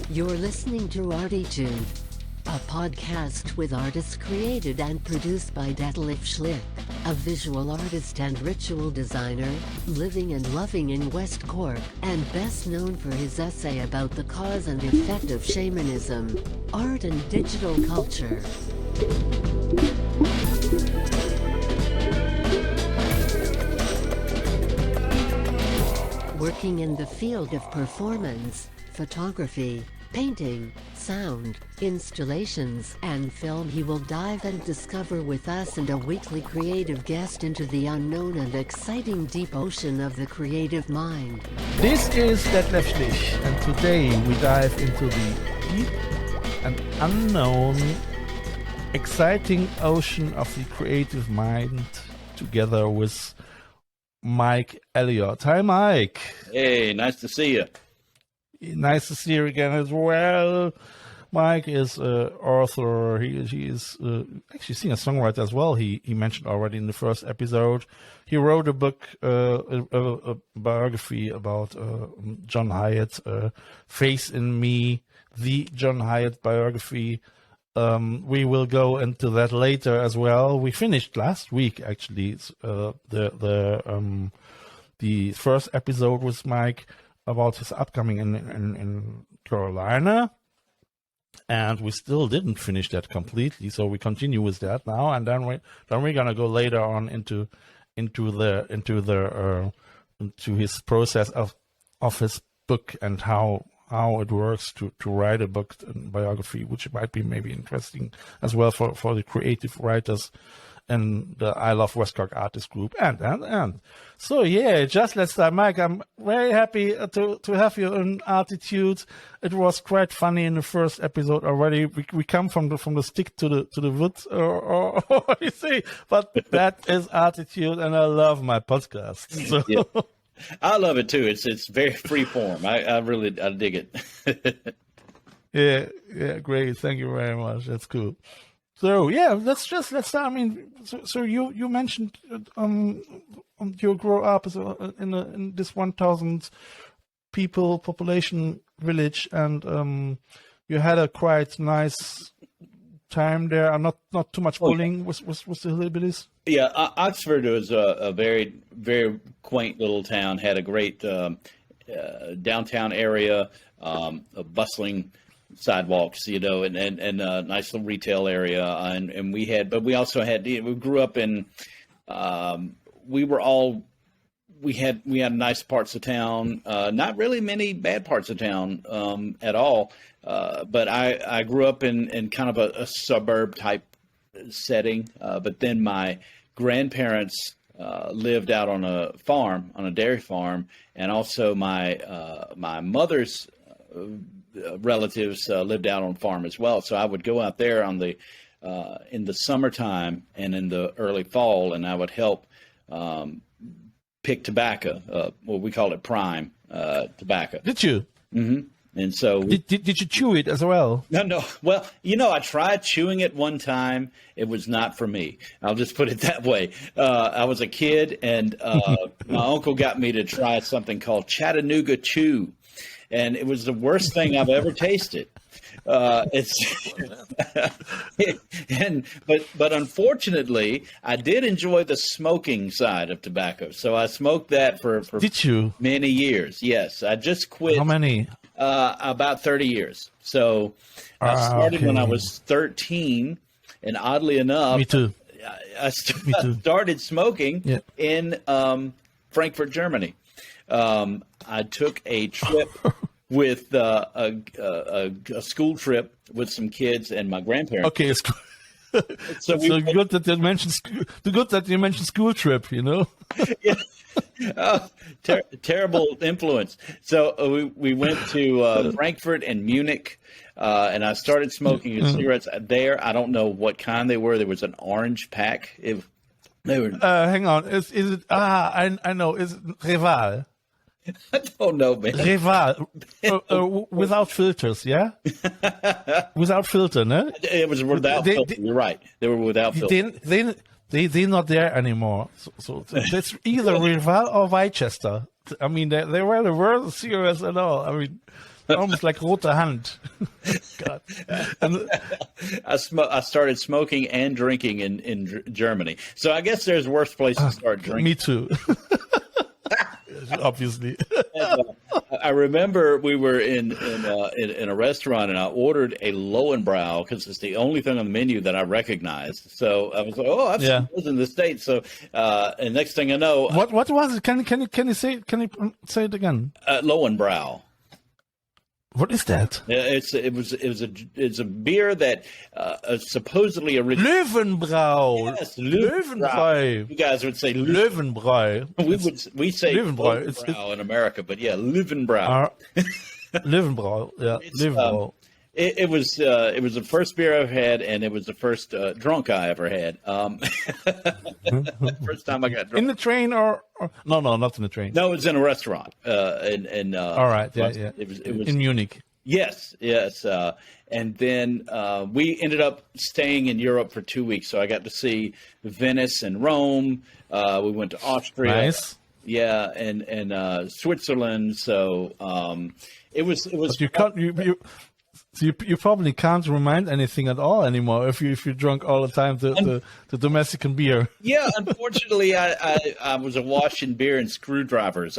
You're listening to ArTEEtude, a podcast with artists created and produced by Detlef Schlich, a visual artist and ritual designer, living and loving in West Cork, and best known for his essay about the cause and effect of shamanism, art and digital culture. Working in the field of performance, photography, painting, sound, installations, and film, he will dive and discover with us and a weekly creative guest into the unknown and exciting deep ocean of the creative mind. This is Detlef Schlich, and today we dive into the deep and unknown, exciting ocean of the creative mind together with Mike Elliott. Hi, Mike. Hey, nice to see you. Nice to see you again as well. Mike is an author. He is actually singer-songwriter as well. He mentioned already in the first episode. He wrote a book, a biography about John Hiatt, Faith in Me, the John Hiatt biography. We will go into that later as well. We finished last week actually the first episode with Mike about his upcoming in Carolina, and we still didn't finish that completely, so we continue with that now, and then we're gonna go later on into his process of his book and how it works to write a book and biography, which might be maybe interesting as well for the creative writers and the I Love West Cork artist group, and so yeah, just let's start. Mike, I'm very happy to have you in ArTEEtude. It was quite funny in the first episode already. We come from the stick to the wood, or what you say, but that is ArTEEtude, and I love my podcast. So. Yeah. I love it too. It's very free form. I really dig it. yeah, great. Thank you very much. That's cool. So yeah, let's start. I mean, so you mentioned you grew up as in this 1,000 people population village, and you had a quite nice time there, and not too much bullying with the hillbillies. Yeah, Oxford was a very, very quaint little town. Had a great downtown area, a bustling sidewalks, and a nice little retail area, and we also had, we grew up in, we had nice parts of town, not really many bad parts of town at all, but I grew up in kind of a suburb type setting, but then my grandparents lived out on a farm, on a dairy farm, and also my mother's relatives lived out on farm as well. So I would go out there in the summertime and in the early fall, and I would help pick tobacco. We call it prime tobacco. Did you? Mm-hmm. And so did you chew it as well? No. Well, I tried chewing it one time. It was not for me. I'll just put it that way. I was a kid, and my uncle got me to try something called Chattanooga Chew. And it was the worst thing I've ever tasted. But unfortunately, I did enjoy the smoking side of tobacco. So I smoked that for did you? Many years. Yes, I just quit. How many? About 30 years. So I started when I was 13, and oddly enough, me too. I started smoking in Frankfurt, Germany. I took a trip with a school trip with some kids and my grandparents. Okay, it's so good that you mentioned school trip. Yeah. Terrible influence. So we went to Frankfurt and Munich, and I started smoking cigarettes there. I don't know what kind they were. There was an orange pack. They were. Hang on. Is it? I know. Is it Rival? I don't know, man. Rival, without filters, yeah? Without filter, no? It was without filter. You're right. They were without filter. They're not there anymore. So that's either Rival or Winchester. I mean, they weren't serious at all. I mean, almost like Rote Hand. God. And, I started smoking and drinking in Germany. So I guess there's worse places to start drinking. Me too. Obviously. I remember we were in a restaurant, and I ordered a Lowenbrau because it's the only thing on the menu that I recognized. So I was like, "Oh, I've seen those in the States." So, and next thing I know, what was it? Can you say it again? Lowenbrau. What is that? It's a beer that supposedly originated. Löwenbrau. Yes, Löwenbrau. You guys would say Löwenbrau. We say Löwenbrau. It's in America, but yeah, Löwenbrau. Löwenbrau. Yeah, Löwenbrau. It was the first beer I've had, and it was the first drunk I ever had. First time I got drunk. In the train or no, not in the train. No, it was in a restaurant. All right, yeah. It was in Munich. Yes. And then we ended up staying in Europe for 2 weeks, so I got to see Venice and Rome. We went to Austria. Nice. Yeah, and Switzerland. So it was. But you probably can't remind anything at all anymore if you drunk all the time the domestic beer. Yeah, unfortunately, I was awash in beer and screwdrivers.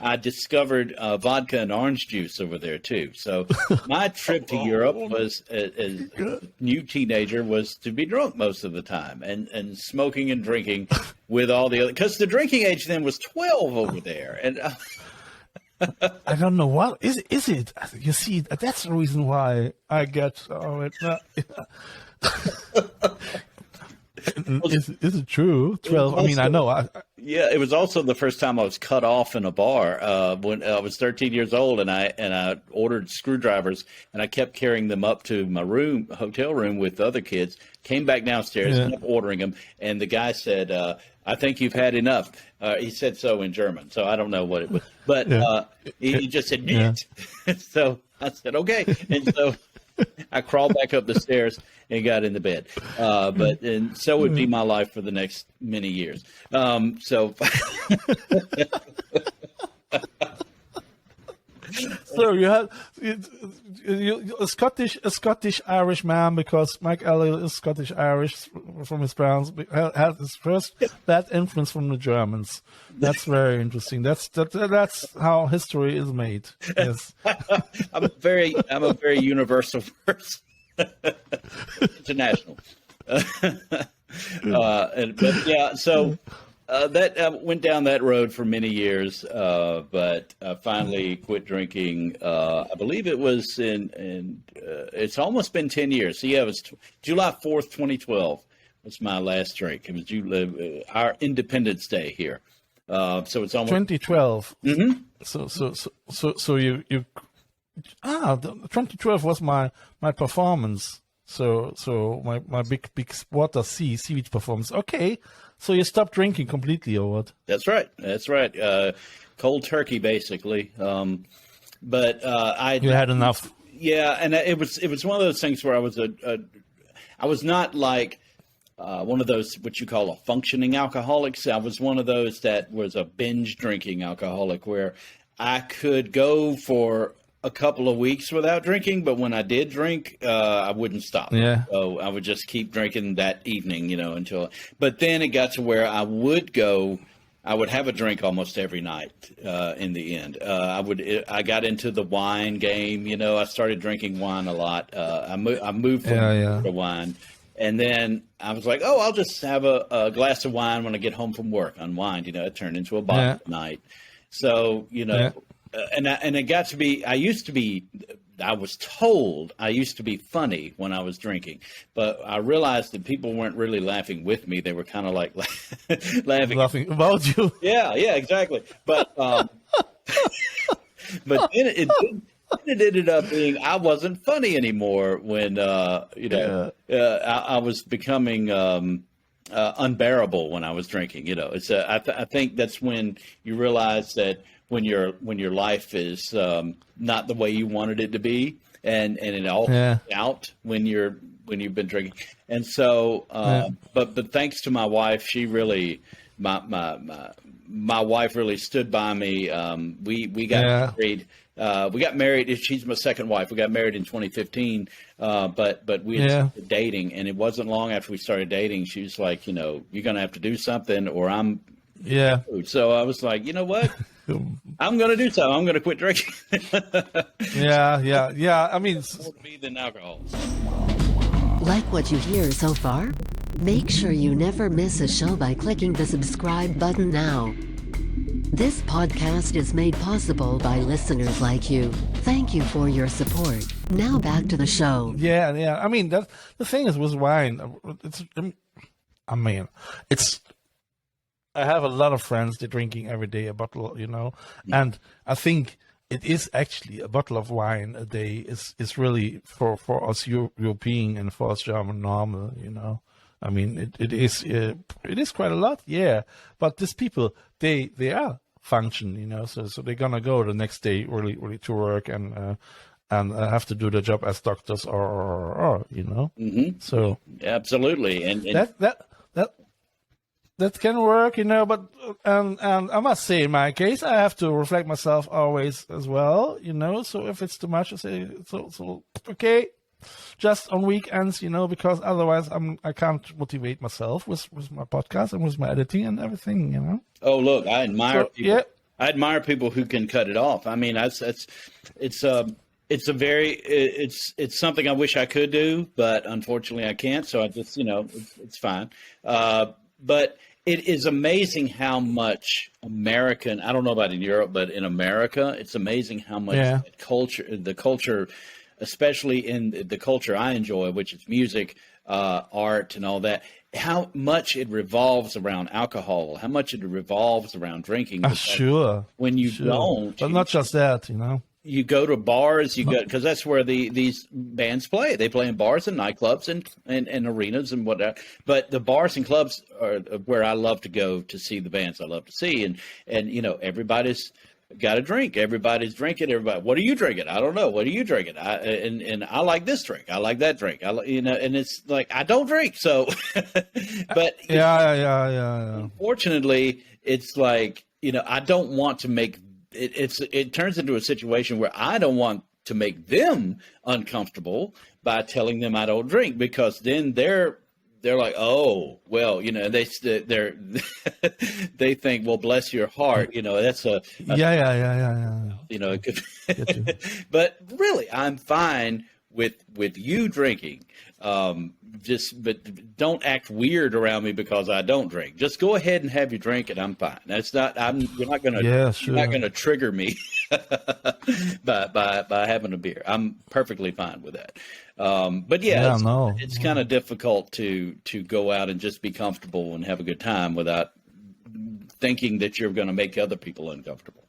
I discovered vodka and orange juice over there too. So my trip to Europe was, as a new teenager, was to be drunk most of the time and smoking and drinking with all the other. Because the drinking age then was 12 over there, and. I don't know what is it. You see, that's the reason why I get. Is it true? 12. I mean, I know. Yeah, it was also the first time I was cut off in a bar when I was 13 years old, and I ordered screwdrivers, and I kept carrying them up to my hotel room with other kids. Came back downstairs, and kept ordering them, and the guy said, "I think you've had enough." He said so in German, so I don't know what it was, but he just said, "Niet." So I said, "Okay," and so I crawled back up the stairs and got into bed. And so would be my life for the next many years. So you had a Scottish Irish man, because Mike Elliott is Scottish Irish from his parents, had his first bad influence from the Germans. That's very interesting. That's how history is made. Yes. I'm a very universal person. International. That went down that road for many years, but I finally quit drinking. I believe it was it's almost been 10 years. So yeah, it was July 4th, 2012 was my last drink. It was our Independence Day here. So it's almost 2012. Mm-hmm. So you 2012 was my performance. So my big water seaweed performance. Okay. So you stopped drinking completely, or what? That's right. Cold turkey, basically. You had enough. Yeah, and it was one of those things where I was I was not like one of those what you call a functioning alcoholic. I was one of those that was a binge drinking alcoholic, where I could go for a couple of weeks without drinking, but when I did drink, I wouldn't stop. Yeah. So I would just keep drinking that evening, until. But then it got to where I would have a drink almost every night. In the end, I got into the wine game. I started drinking wine a lot. I moved from to wine, and then I was like, oh, I'll just have a glass of wine when I get home from work. Unwind. It turned into a bottle at night. So And it got to be, I was told I used to be funny when I was drinking, but I realized that people weren't really laughing with me. They were kind of like laughing about you. Yeah, exactly. But but then it ended up being I wasn't funny anymore when I was becoming unbearable when I was drinking. I think that's when you realize that when your life is not the way you wanted it to be, and it all comes out when you've been drinking. And so, but thanks to my wife, she really my wife really stood by me. We got married. We got married. She's my second wife. We got married in 2015. But we had started dating, and it wasn't long after we started dating. She was like, you're going to have to do something, or I'm. Yeah. So I was like, you know what? I'm going to do something. I'm going to quit drinking. Yeah. I mean, more me than alcohol. Like what you hear so far? Make sure you never miss a show by clicking the subscribe button now. This podcast is made possible by listeners like you. Thank you for your support. Now back to the show. Yeah. I mean, the thing is with wine, I have a lot of friends that are drinking every day a bottle, and I think it is actually a bottle of wine a day is really for us European and for us German normal, I mean, it is quite a lot, yeah. But these people, they are function, so they're gonna go the next day really to work and have to do the job as doctors or Mm-hmm. So absolutely, and that can work, but and I must say, in my case, I have to reflect myself always as well, So if it's too much, I say so okay. Just on weekends, because otherwise I can't motivate myself with my podcast and with my editing and everything, Oh, look, I admire people. Yeah. I admire people who can cut it off. I mean, it's something I wish I could do, but unfortunately I can't. So I just, it's fine. But it is amazing how much American, I don't know about in Europe, but in America, it's amazing how much the culture, especially in the culture I enjoy, which is music, art, and all that, how much it revolves around alcohol, how much it revolves around drinking. Sure. When you don't. But not just that, You go to bars, because that's where these bands play. They play in bars and nightclubs and arenas and whatnot. But the bars and clubs are where I love to go to see the bands I love to see. And everybody's got a drink. Everybody's drinking. Everybody, what are you drinking? I don't know. What are you drinking? And I like this drink. I like that drink. And it's like, I don't drink. So, but yeah. Unfortunately, it's like, I don't want to make it turns into a situation where I don't want to make them uncomfortable by telling them I don't drink, because then they're like, oh, well, they think, well, bless your heart, that's a yeah. It could, but really, I'm fine with you drinking. But don't act weird around me because I don't drink. Just go ahead and have your drink, and I'm fine. You're not gonna trigger me by having a beer. I'm perfectly fine with that. But it's kind of difficult to go out and just be comfortable and have a good time without thinking that you're going to make other people uncomfortable.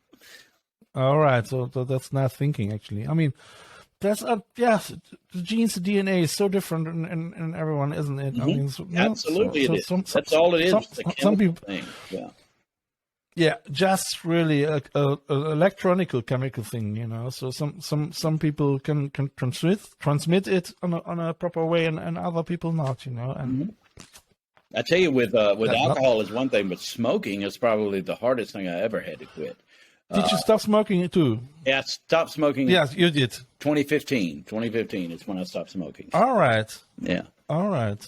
All right, so that's not thinking, actually. I mean, that's the genes, the DNA is so different in everyone, isn't it? Mm-hmm. Absolutely, it is. That's all it is. Some people, thing. Yeah, just really a electronical chemical thing, So some people can transmit it on a proper way, and other people not, And mm-hmm. I tell you, with alcohol is one thing, but smoking is probably the hardest thing I ever had to quit. Did you stop smoking too? Yeah, I stopped smoking. Yes, you did. 2015 is when I stopped smoking. All right. Yeah. All right.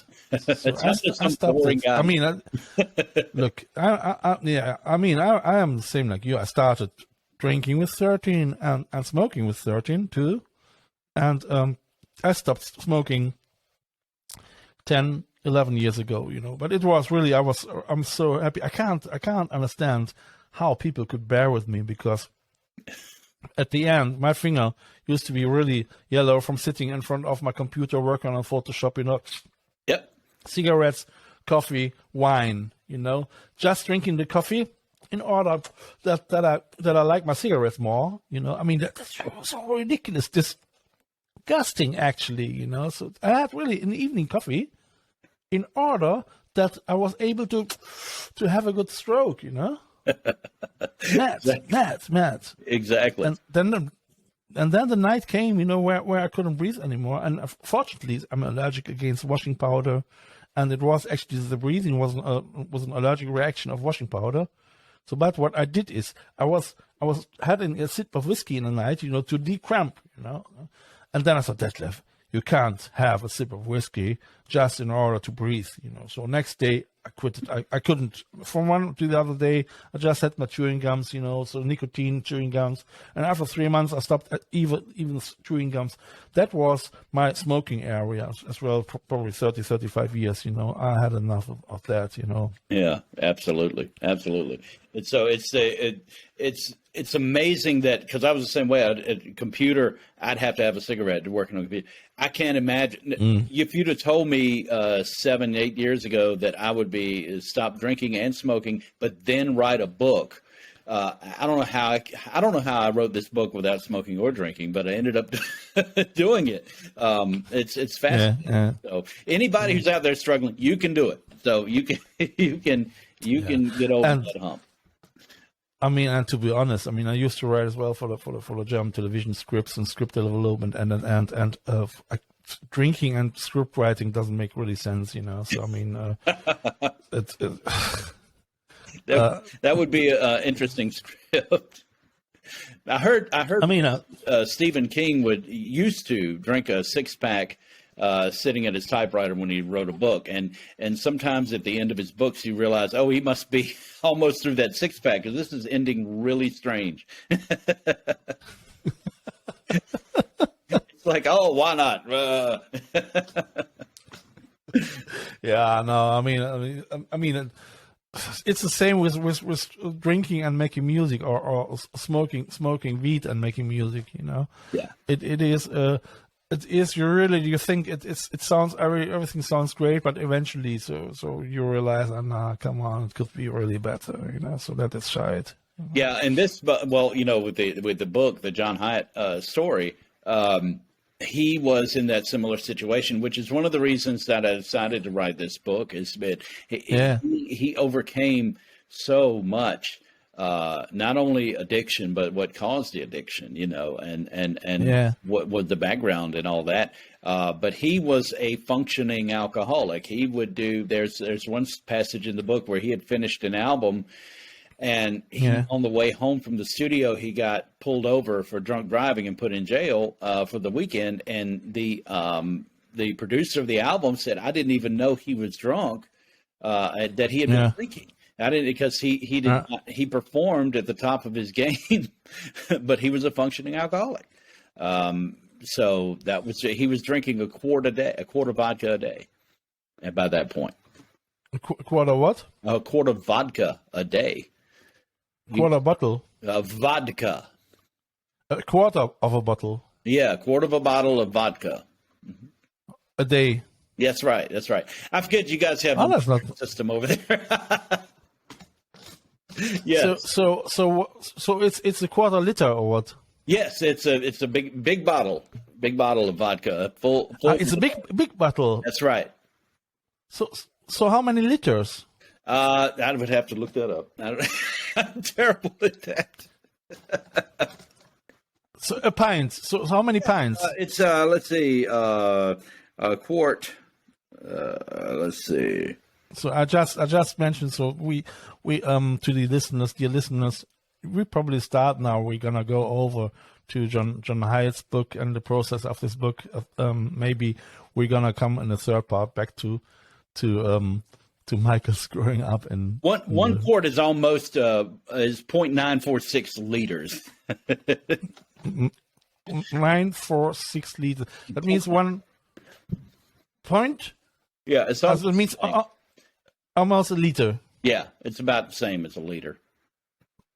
So I stopped it. I mean, look, I am the same like you. I started drinking with 13 and smoking with 13 too, and I stopped smoking 10, 11 years ago. But it was really I'm so happy. I can't understand how people could bear with me, because at the end, my finger used to be really yellow from sitting in front of my computer working on Photoshop, Yep. Cigarettes, coffee, wine, just drinking the coffee in order that I like my cigarettes more, I mean, that's so ridiculous, disgusting, actually, So I had really an evening coffee in order that I was able to have a good stroke, mad. Exactly. And then the night came, where I couldn't breathe anymore. And fortunately, I'm allergic against washing powder, and it was actually the breathing was an allergic reaction of washing powder. So, but what I did is I was having a sip of whiskey in the night, to decramp, and then I thought, Detlef, you can't have a sip of whiskey just in order to breathe, So next day I quit it. I couldn't. From one to the other day, I just had my chewing gums, so nicotine chewing gums. And after 3 months, I stopped even chewing gums. That was my smoking area as well, probably 30, 35 years, I had enough of that, Yeah, absolutely. Absolutely. And so it's amazing that, because I was the same way. At a computer, I'd have to have a cigarette to work on a computer. I can't imagine if you'd have told me 7, 8 years ago that I would stop drinking and smoking, but then write a book. I don't know how I wrote this book without smoking or drinking, but I ended up doing it. It's fascinating. Yeah. So anybody who's out there struggling, you can do it. So you can get over that hump. I mean, and to be honest, I used to write as well for the German television scripts and script development, and drinking and script writing doesn't make really sense, So that would be an interesting script. I heard. Stephen King used to drink a 6-pack. Sitting at his typewriter when he wrote a book, and sometimes at the end of his books he realized, he must be almost through that 6-pack because this is ending really strange. It's like, why not? Yeah, no, it's the same with drinking and making music, or smoking weed and making music. Yeah, it is. It is. You think it sounds everything sounds great, but eventually, so you realize, come on, it could be really better, So that is shite. Yeah, and this, with the book, the John Hiatt story, he was in that similar situation, which is one of the reasons that I decided to write this book. Is that he overcame so much. Not only addiction, but what caused the addiction, and what was the background and all that. But he was a functioning alcoholic. He would there's one passage in the book where he had finished an album, and on the way home from the studio, he got pulled over for drunk driving and put in jail for the weekend. And the producer of the album said, I didn't even know he was drunk, that he had been drinking. I didn't, because he performed at the top of his game, but he was a functioning alcoholic. So he was drinking a quart of vodka a day, and by that point, a quart of what? A quart of vodka a day. Quarter bottle of vodka. A quarter of a bottle. Yeah, a quarter of a bottle of vodka a day. That's right. I forget you guys have a system over there. Yes. So it's a quarter liter or what? Yes, it's a big bottle of vodka. Full it's a big bottle. That's right. So how many liters? I would have to look that up. I'm terrible at that. So a pint. So how many pints? It's let's see, a quart. Let's see. So I just mentioned. So we to the listeners, dear listeners, we probably start now. We're gonna go over to John Hiatt's book and the process of this book. Maybe we're gonna come in the third part back to Michael's growing up in one quart is almost is 0.946 liters. 946 liters. That means 1 point. Yeah, it means almost a liter. Yeah, it's about the same as a liter.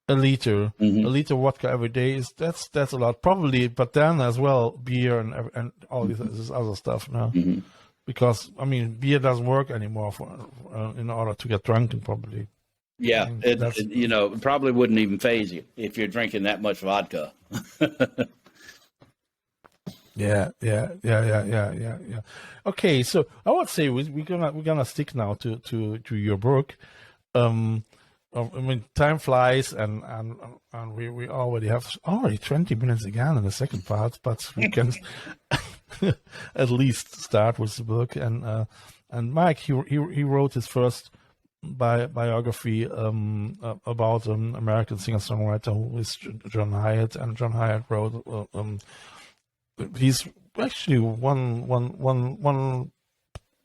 A liter, mm-hmm. A liter vodka every day that's a lot, probably. But then as well, beer and all this other stuff now, mm-hmm. because I mean, beer doesn't work anymore in order to get drunk, and probably. Yeah, it probably wouldn't even phase you if you're drinking that much vodka. Yeah. Okay, so I would say we're gonna stick now to your book. I mean, time flies, and we already have 20 minutes again in the second part, but we can at least start with the book. And Mike, he wrote his first biography about an American singer-songwriter who is John Hiatt, and John Hiatt wrote. He's actually one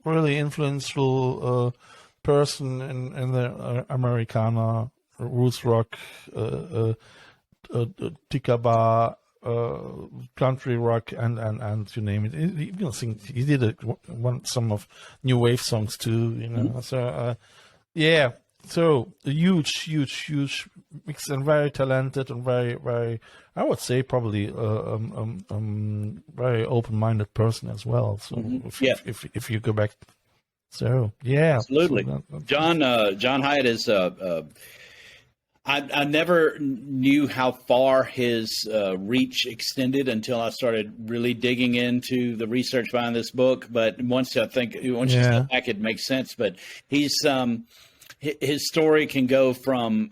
really influential person in the Americana roots rock, tikaba, country rock, and you name it. He did some of new wave songs too. You know, so yeah. So a huge mix, and very talented, and very, I would say probably very open-minded person as well. So if you go back, so yeah, absolutely. So John Hiatt is I never knew how far his reach extended until I started really digging into the research behind this book. But once you step back, it makes sense. But he's his story can go from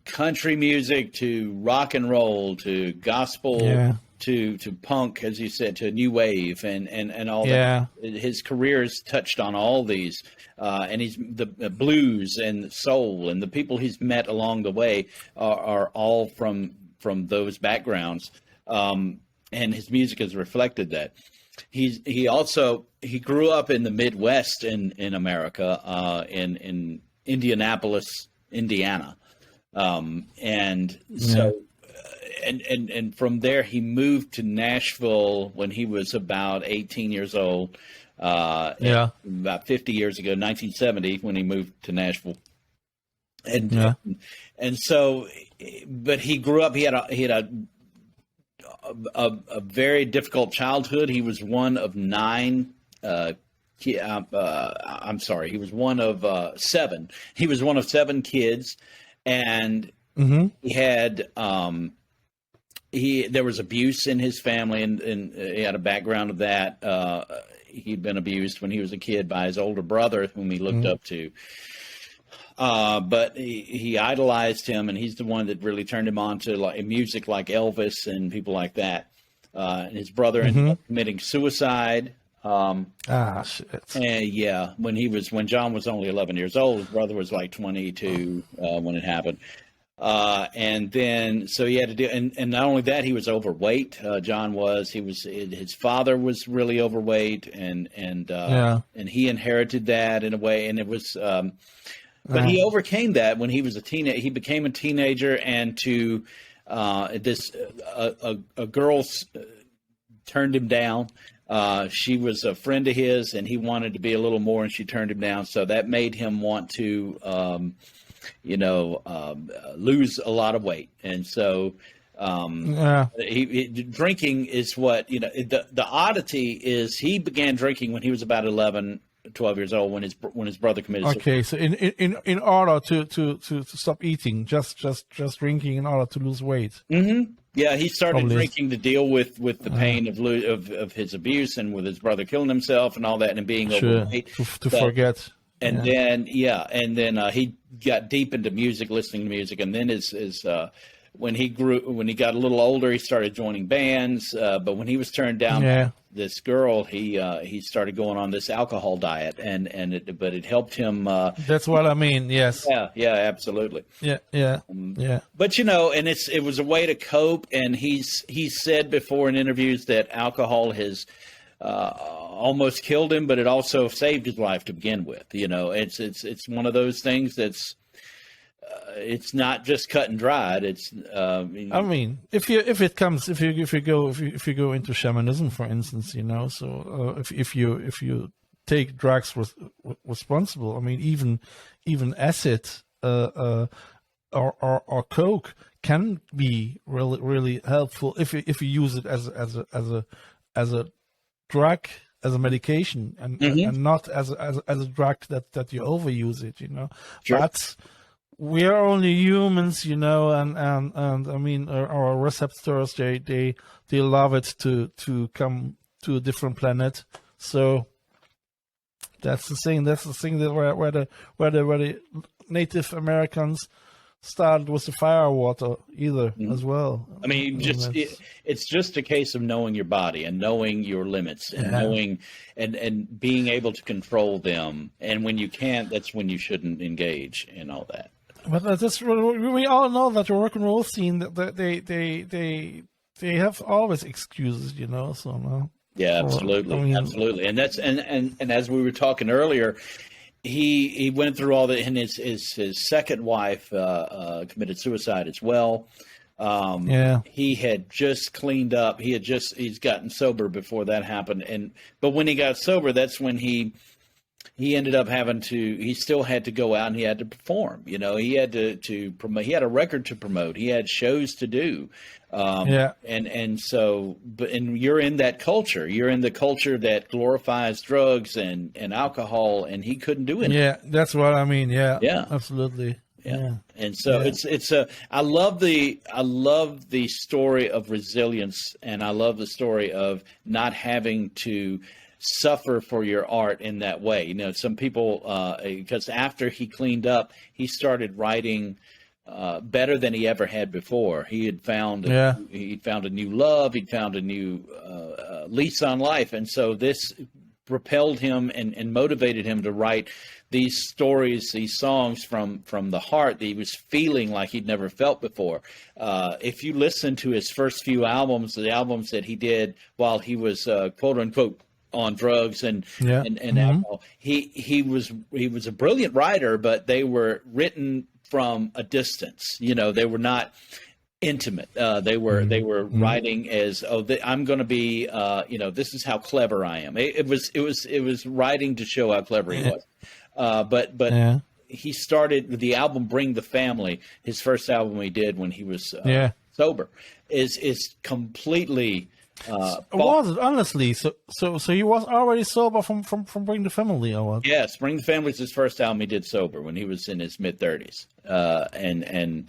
country music to rock and roll to gospel to punk, as you said, to new wave and all that. His career has touched on all these, and he's the blues and soul, and the people he's met along the way are all from those backgrounds, and his music has reflected that. He grew up in the Midwest in America, in Indianapolis, Indiana, and so and from there he moved to Nashville when he was about 18 years old. About 50 years ago, 1970, when he moved to Nashville, and so, but he grew up. He had a very difficult childhood. He was one of nine. I'm sorry. He was one of seven. He was one of seven kids, and he had there was abuse in his family, and he had a background of that. He'd been abused when he was a kid by his older brother, whom he looked up to. But he idolized him, and he's the one that really turned him on to music like Elvis and people like that. And his brother ended up committing suicide. Shit. And when John was only 11 years old, his brother was like 22 when it happened. And then, so he had to do, and not only that, he was overweight. John was, his father was really overweight, and he inherited that in a way. And it was, but he overcame that when he was he became a teenager, and a girl turned him down. She was a friend of his, and he wanted to be a little more, and she turned him down. So that made him want to, lose a lot of weight. And so, drinking is what, the oddity is he began drinking when he was about 11, 12 years old, when his brother committed suicide. Okay. So in order to stop eating, just drinking in order to lose weight. Mm-hmm. Yeah, he started drinking to deal with the pain of his abuse, and with his brother killing himself and all that, and being overweight. To forget. And then he got deep into music, listening to music, and then when he got a little older, he started joining bands. But when he was turned down by this girl, he started going on this alcohol diet, but it helped him. That's what I mean. Yes. Yeah, absolutely. Yeah. But and it was a way to cope. And he's said before in interviews that alcohol has almost killed him, but it also saved his life to begin with. It's one of those things that's it's not just cut and dried. It's I mean, if you go into shamanism, for instance, so if you take drugs responsible, I mean, even acid or coke can be really helpful if you use it as a drug, as a medication, and not as a drug that you overuse it, Sure. But we are only humans, and I mean, our receptors, they love it to come to a different planet. So That's the thing. That's the thing that where the Native Americans started with the fire water either as well. I mean, it's just a case of knowing your body and knowing your limits and knowing and being able to control them. And when you can't, that's when you shouldn't engage in all that. But that's, we all know that the rock and roll scene, that they have always excuses, you know. So no. Yeah, absolutely, absolutely. And that's and as we were talking earlier, he went through all that, and his second wife committed suicide as well. He had just cleaned up. He's gotten sober before that happened, but when he got sober, that's when he ended up he still had to go out and he had to perform. You know, he had to promote. He had a record to promote. He had shows to do. And you're in that culture. You're in the culture that glorifies drugs and alcohol, and he couldn't do it. Yeah, that's what I mean. Yeah, absolutely. Yeah. And so I love the story of resilience, and I love the story of not having to suffer for your art in that way. You know, some people, because after he cleaned up, he started writing better than he ever had before. He had found he'd found a new love. He'd found a new lease on life, and so this propelled him and motivated him to write these stories, these songs from the heart that he was feeling like he'd never felt before. If you listen to his first few albums, the albums that he did while he was quote unquote on drugs and alcohol, he was a brilliant writer, but they were written from a distance. You know, they were not intimate. They were writing as, I'm going to be, this is how clever I am. It was writing to show how clever he was. But he started the album "Bring the Family." His first album he did when he was sober is completely. Was it honestly? So he was already sober from Bring the Family, or what? Yes, Bring the Family is his first album he did sober when he was in his mid-30s, and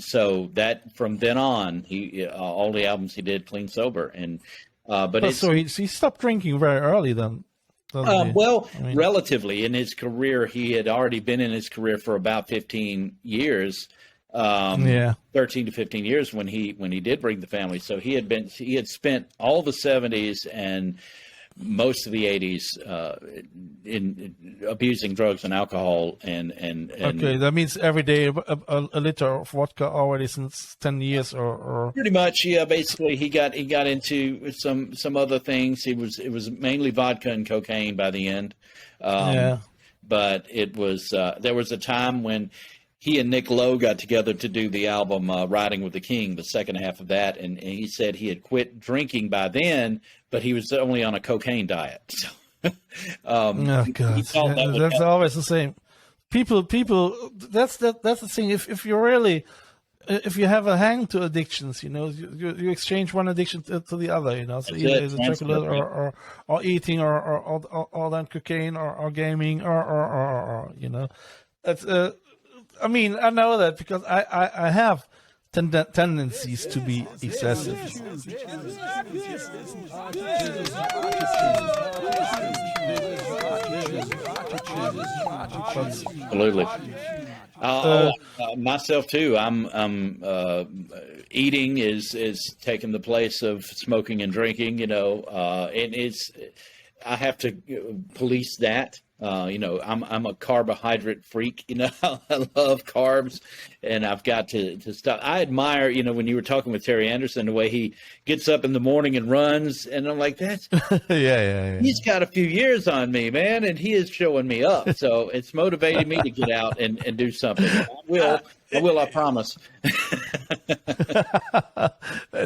so that from then on, he all the albums he did clean sober, so he stopped drinking very early then. Relatively in his career, he had already been in his career for about 15 years. 13 to 15 years when he did Bring the Family. So he had spent all the 70s and most of the 80s in abusing drugs and alcohol and okay, that means every day a liter of vodka already since 10 years or pretty much. Yeah, basically he got into some other things. It was mainly vodka and cocaine by the end. But it was there was a time when he and Nick Lowe got together to do the album Riding with the King, the second half of that, and he said he had quit drinking by then, but he was only on a cocaine diet. So, oh God, that's always the same. People. That's the thing. If you have a hang to addictions, you know, you exchange one addiction to the other, you know. So either it's chocolate or eating or then cocaine or gaming or you know. That's I mean, I know that because I have tendencies to be excessive. Absolutely. Myself too. I'm eating is taking the place of smoking and drinking. You know, and I have to police that. You know, I'm a carbohydrate freak. You know, I love carbs, and I've got to stop. I admire, you know, when you were talking with Terry Anderson, the way he gets up in the morning and runs, and I'm like, that's yeah. He's got a few years on me, man, and he is showing me up. So it's motivating me to get out and do something. I will. I promise.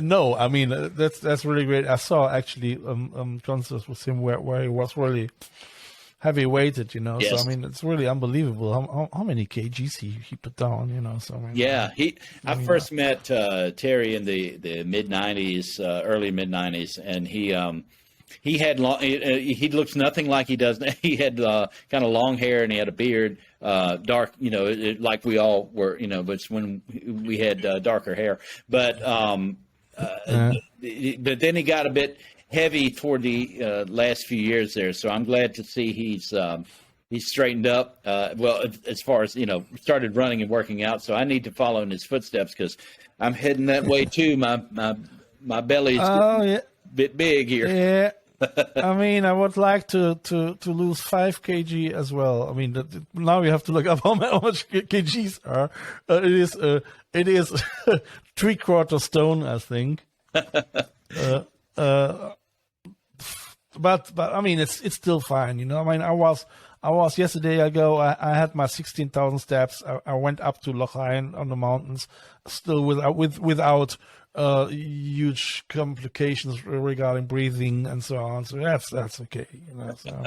No, I mean that's really great. I saw actually concerts with him where he was really heavy weighted, you know. Yes. So I mean, it's really unbelievable how many kgs he put down, you know. So I mean, I first met Terry in the mid '90s, early mid '90s, and he had he looks nothing like he does. He had kind of long hair and he had a beard, dark, you know, like we all were, you know, but it's when we had darker hair. But then he got a bit. heavy toward the last few years there. So I'm glad to see he's straightened up. Well, as far as, started running and working out. So I need to follow in his footsteps because I'm heading that way too. My belly's a bit big here. Yeah. I mean, I would like to lose 5 kg as well. I mean, now we have to look up how much kgs are. It is 3/4 stone, I think. But I mean, it's still fine. I mean, I was yesterday ago. I had my 16,000 steps. I went up to Raleigh on the mountains, still without huge complications regarding breathing and so on. So that's okay. So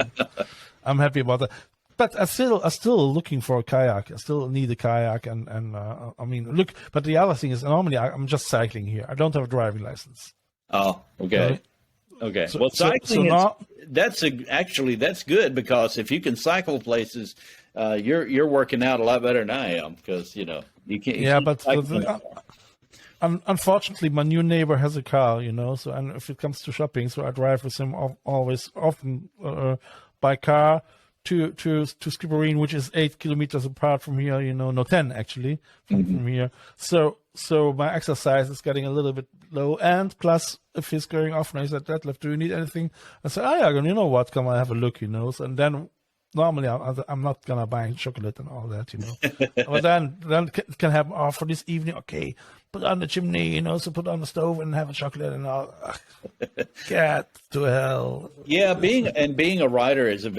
I'm happy about that. But I still looking for a kayak. I still need a kayak, and I mean, look. But the other thing is, normally I'm just cycling here. I don't have a driving license. Oh, okay. Okay. So, well, cycling that's good because if you can cycle places, you're working out a lot better than I am because you can't. Yeah, but unfortunately, my new neighbor has a car, So, and if it comes to shopping, so I drive with him often by car to Skibbereen, which is 8 kilometers apart from here. No, 10 actually from here. So my exercise is getting a little bit low. And plus, if he's going off, and I said, Detlef, do you need anything? I said, yeah, you know what? Come on, have a look, So, and then normally I'm not gonna buy chocolate and all that, But then it can happen. Oh, for this evening, okay, put on the chimney, so put on the stove and have a chocolate and all. Get to hell. Yeah, being a writer is a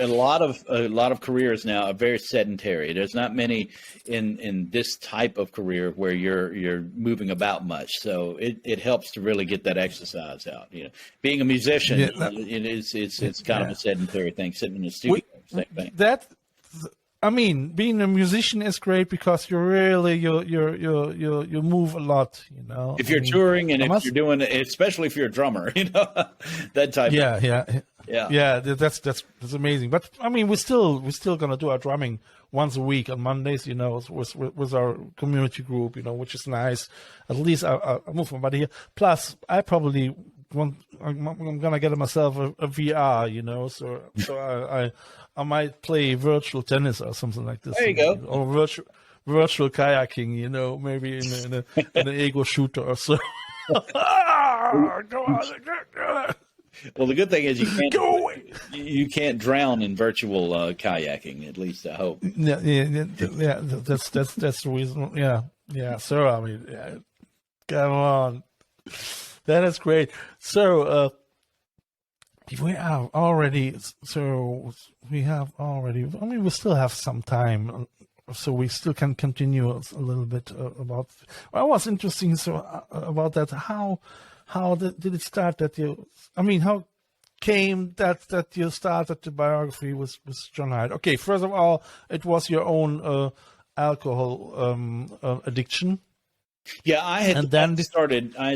lot of careers now are very sedentary. There's not many in this type of career where you're moving about much. So it helps to really get that exercise out. Being a musician, it's kind of a sedentary thing. Sitting in the studio, same thing. I mean, being a musician is great because you really you move a lot, If you're touring and if you're doing, especially if you're a drummer, that type. Yeah. That's amazing. But I mean, we're still gonna do our drumming once a week on Mondays, with our community group, which is nice. At least I move my body here. Plus, I'm gonna get myself a VR, so I might play virtual tennis or something like this. There you go. Or virtual kayaking, maybe in an ego shooter or so. Go on. Well, the good thing is you can't drown in virtual kayaking. At least I hope. Yeah. That's the reason. Yeah. So I mean, come on. That is great. So we have already. I mean, we still have some time, so we still can continue a little bit about. What was interesting about that? How did it start that you? I mean, how came that you started the biography with John Hiatt? Okay, first of all, it was your own alcohol addiction. Yeah, I had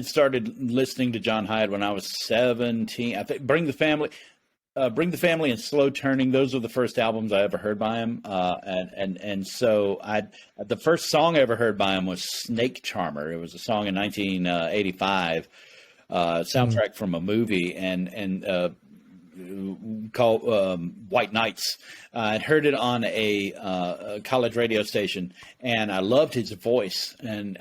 started listening to John Hiatt when I was 17. I think Bring the Family and Slow Turning. Those were the first albums I ever heard by him. And so the first song I ever heard by him was Snake Charmer. It was a song in 1985, soundtrack from a movie and called White Nights. I'd heard it on a college radio station, and I loved his voice. And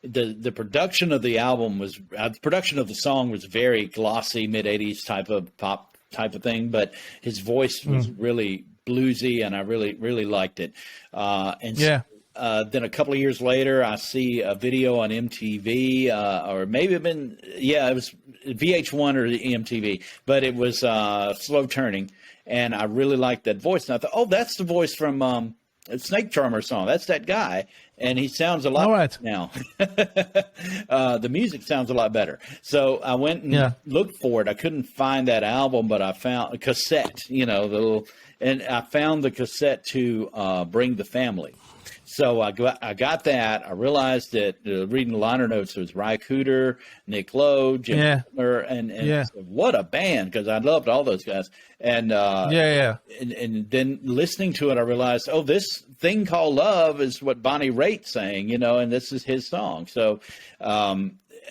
the production of the album was the production of the song was very glossy, mid '80s type of pop type of thing, but his voice was really bluesy, and I really liked it. Then a couple of years later, I see a video on MTV, or maybe it was VH1 or the MTV, but it was Slow Turning, and I really liked that voice. And I thought, oh, that's the voice from a Snake Charmer song. That's that guy, and he sounds a lot better now. The music sounds a lot better. So I went and looked for it. I couldn't find that album, but I found a cassette, and I found the cassette to Bring the Family. So I got that. I realized that reading the liner notes, it was Ry Cooder, Nick Lowe, Jim Miller, and what a band, because I loved all those guys. And and then listening to it, I realized, oh, this thing called love is what Bonnie Raitt sang, and this is his song. So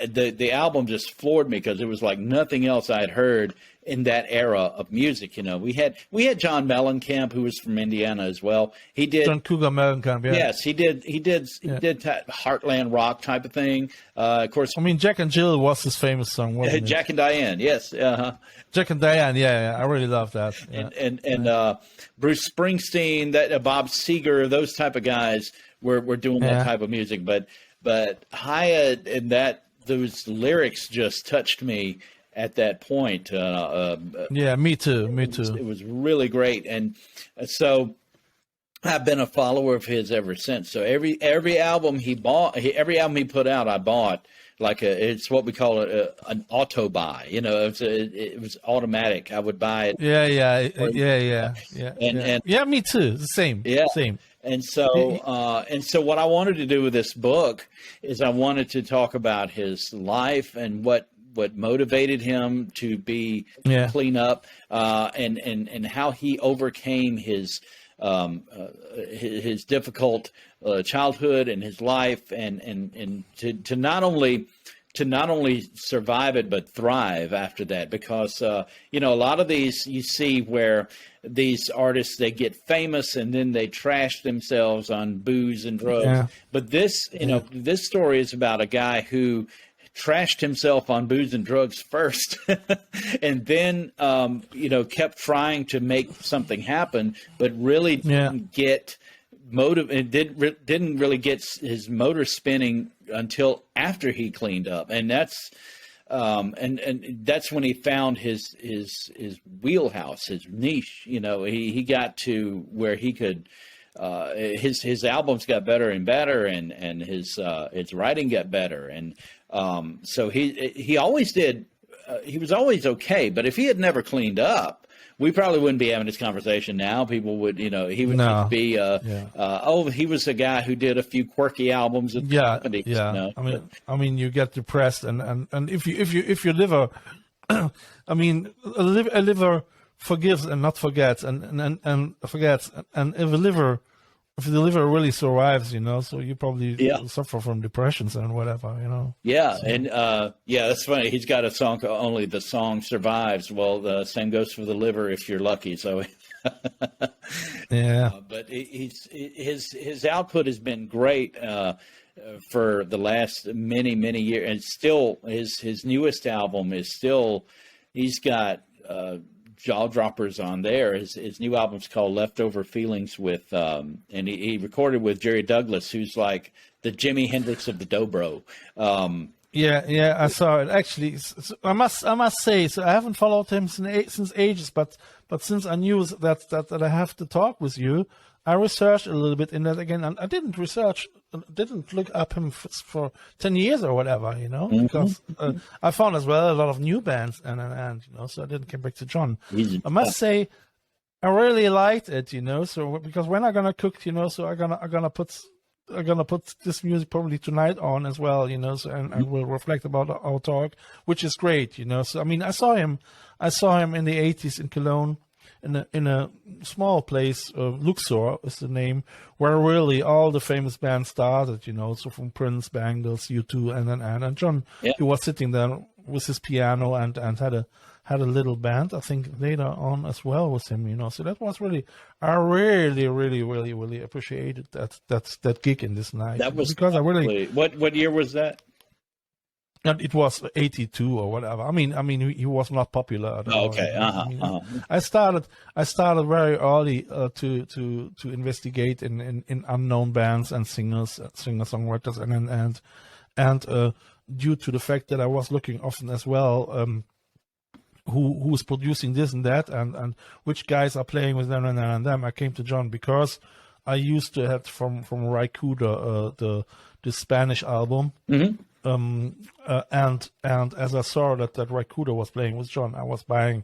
the album just floored me because it was like nothing else I had heard in that era of music. You know, we had John Mellencamp, who was from Indiana as well. He did John Cougar Mellencamp. Yeah. Yes, he did Heartland rock type of thing. Of course, I mean, Jack and Jill was his famous song, wasn't it? Jack and Diane. Yes. Jack and Diane. Yeah, I really love that. Yeah. And Bruce Springsteen, Bob Seger, those type of guys were doing that type of music. But Hiatt and those lyrics just touched me at that point. Yeah, me too. It was really great, and so I've been a follower of his ever since. So every album he put out, I bought. It's what we call an auto buy. You know, it was automatic. I would buy it. Yeah. Me too. The same. Yeah. Same. And so what I wanted to do with this book is I wanted to talk about his life and what motivated him to clean up, and how he overcame his difficult childhood and his life, and to not only survive it but thrive after that, because a lot of these you see where these artists, they get famous and then they trash themselves on booze and drugs, but this story is about a guy who trashed himself on booze and drugs first, and then kept trying to make something happen, but really didn't get didn't really get his motor spinning until after he cleaned up, and that's that's when he found his wheelhouse, his niche. You know, he got to where he could. His albums got better and better, and his writing got better, and so he always did. He was always okay, but if he had never cleaned up, we probably wouldn't be having this conversation now. People would, he would just be, he was a guy who did a few quirky albums in the 70s. Yeah. You know? I mean, you get depressed, and if your liver, I mean, a liver forgives and not forgets, and forgets, and if the liver really survives, so you probably suffer from depressions and whatever, Yeah, so. And that's funny. He's got a song, only the song survives. Well, the same goes for the liver if you're lucky. So, but his output has been great for the last many years, and still his newest album is still, he's got jaw droppers on there. His new album's called Leftover Feelings and he recorded with Jerry Douglas, who's like the Jimi Hendrix of the dobro. I saw it actually. I must say, so I haven't followed him since ages, but since I knew that I have to talk with you, I researched a little bit in that again, and I didn't look up him for 10 years or whatever, because I found as well a lot of new bands, and so I didn't come back to John. I must say, I really liked it, so because when I'm gonna cook, so I'm gonna put this music probably tonight on as well, so and we'll reflect about our talk, which is great, So I mean, I saw him in the 80s in Cologne. In a small place, Luxor is the name, where really all the famous bands started, so from Prince, Bangles, U2, and John, he was sitting there with his piano and had a little band, I think, later on as well with him, so that was really, I really appreciated that gig in this night. That was because I really. What year was that? And it was 82 or whatever. I mean, he was not popular at all. Okay. I started very early to investigate in unknown bands and singer-songwriters, and due to the fact that I was looking often as well, who's producing this and that, and which guys are playing with them and them. I came to John because I used to have from Raikuda the Spanish album. Mm-hmm. And as I saw that Raikuda was playing with John, I was buying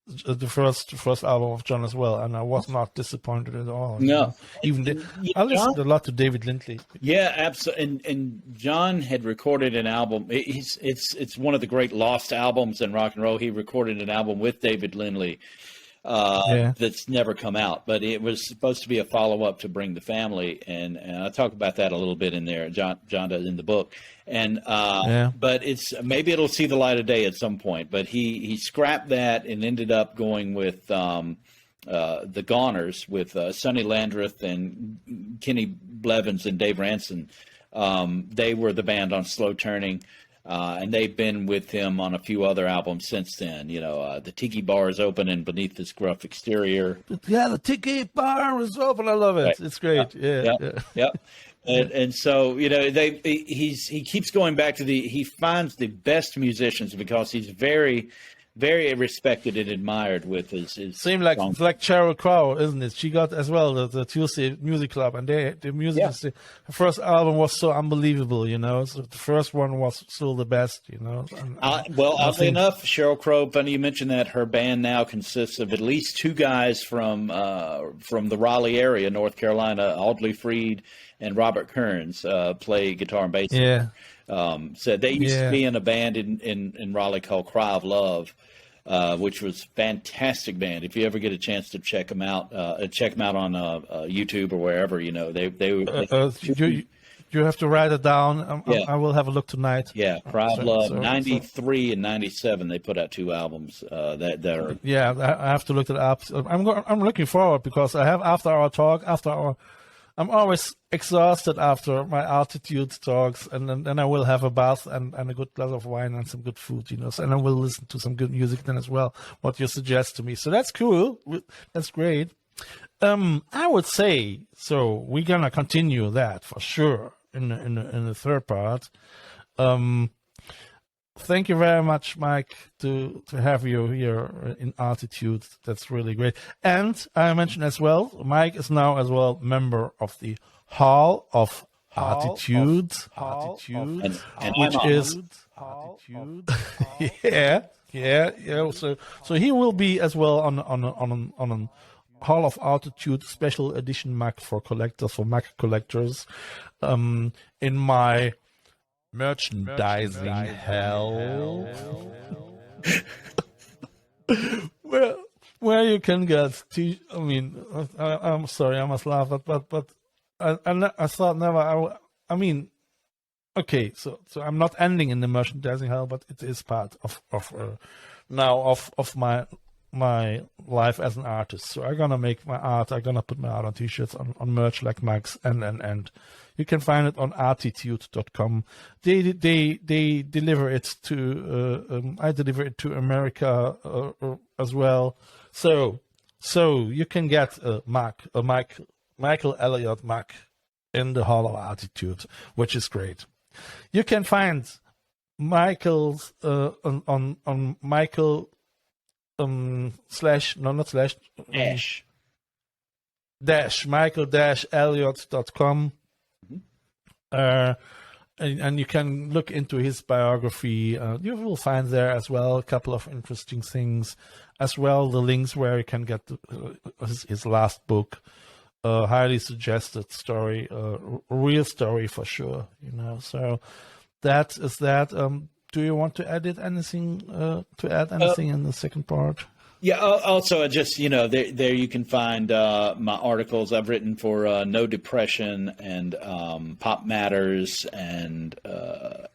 the first album of John as well, and I was not disappointed at all. No, I listened a lot to David Lindley. Yeah, absolutely. And John had recorded an album. It's one of the great lost albums in rock and roll. He recorded an album with David Lindley that's never come out. But it was supposed to be a follow-up to Bring the Family, and I talk about that a little bit in there. John does in the book. And but maybe it'll see the light of day at some point. But he scrapped that and ended up going with the Goners, with Sonny Landreth and Kenny Blevins and Dave Ranson. They were the band on Slow Turning. And they've been with him on a few other albums since then. The Tiki Bar is open, and Beneath This Gruff Exterior. Yeah, the Tiki Bar is open. I love it. Right. It's great. Yeah. And so he keeps going back to he finds the best musicians because he's very, very respected and admired with his Same like Sheryl Crow, isn't it? She got as well the Tuesday Music Club, and the music her first album was so unbelievable, So the first one was still the best, Oddly enough, Sheryl Crow, funny you mentioned that, her band now consists of at least two guys from the Raleigh area, North Carolina, Audley Freed and Robert Kearns, play guitar and bass. Yeah. So they used to be in a band in Raleigh called Cry of Love, which was fantastic band. If you ever get a chance to check them out on YouTube or wherever, you have to write it down. I will have a look tonight. Yeah, Cry of Love, 93 and 97. They put out two albums that are. Yeah, I have to look it up. I'm looking forward because I have after our. I'm always exhausted after my ArTEEtude talks, and then I will have a bath and a good glass of wine and some good food, and I will listen to some good music then as well, what you suggest to me. So that's cool. That's great. I would say, so we're going to continue that for sure in the third part. Thank you very much, Mike, to have you here in ArTEEtude. That's really great. And I mentioned as well, Mike is now as well member of the Hall of ArTEEtude, which is yeah. So he will be as well on Hall of ArTEEtude special edition Mac for collectors, for Mac collectors, in my merchandising hell. where you can get I'm sorry, I must laugh, but I thought never. Okay, so I'm not ending in the merchandising hell, but it is part of my life as an artist. So I'm gonna make my art. I'm gonna put my art on T-shirts, on merch like Max, and you can find it on ArTEEtude.com. They deliver it to. I deliver it to America as well. So you can get Michael Elliott Mac in the Hall of ArTEEtude, which is great. You can find Michael's on Michael. Michael-Elliott.com. And you can look into his biography. You will find there as well a couple of interesting things, as well the links where you can get his last book, highly suggested story, a real story for sure. So that is that. Do you want to add anything in the second part? Yeah. Also, just there you can find my articles I've written for No Depression and PopMatters and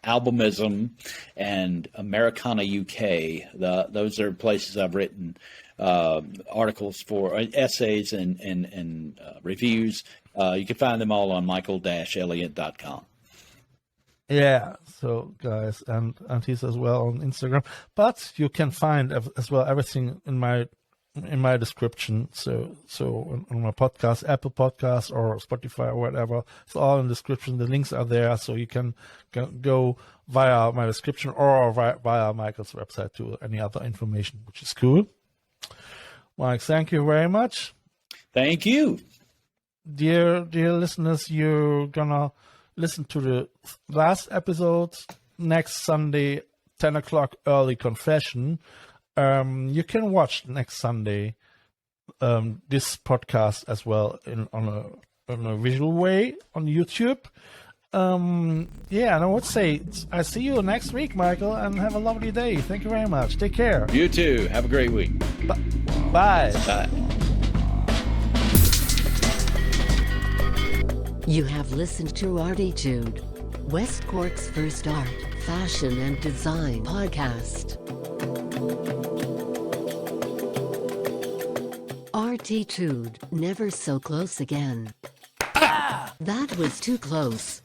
Albumism and Americana UK. Those are places I've written articles for, essays and reviews. You can find them all on Michael-Elliott.com. Yeah, so guys, and he's as well on Instagram. But you can find as well everything in my description. So on my podcast, Apple Podcasts or Spotify or whatever, it's all in the description. The links are there, so you can go via my description or via Michael's website to any other information, which is cool. Mike, thank you very much. Thank you, dear listeners. You're gonna listen to the last episode next Sunday, 10 o'clock, early confession. You can watch next Sunday this podcast as well on a visual way on YouTube. And I would say I see you next week, Michael, and have a lovely day. Thank you very much. Take care. You too. Have a great week. Bye. Bye. Bye. You have listened to ArTEEtude, West Cork's first art, fashion and design podcast. ArTEEtude, never so close again. That was too close.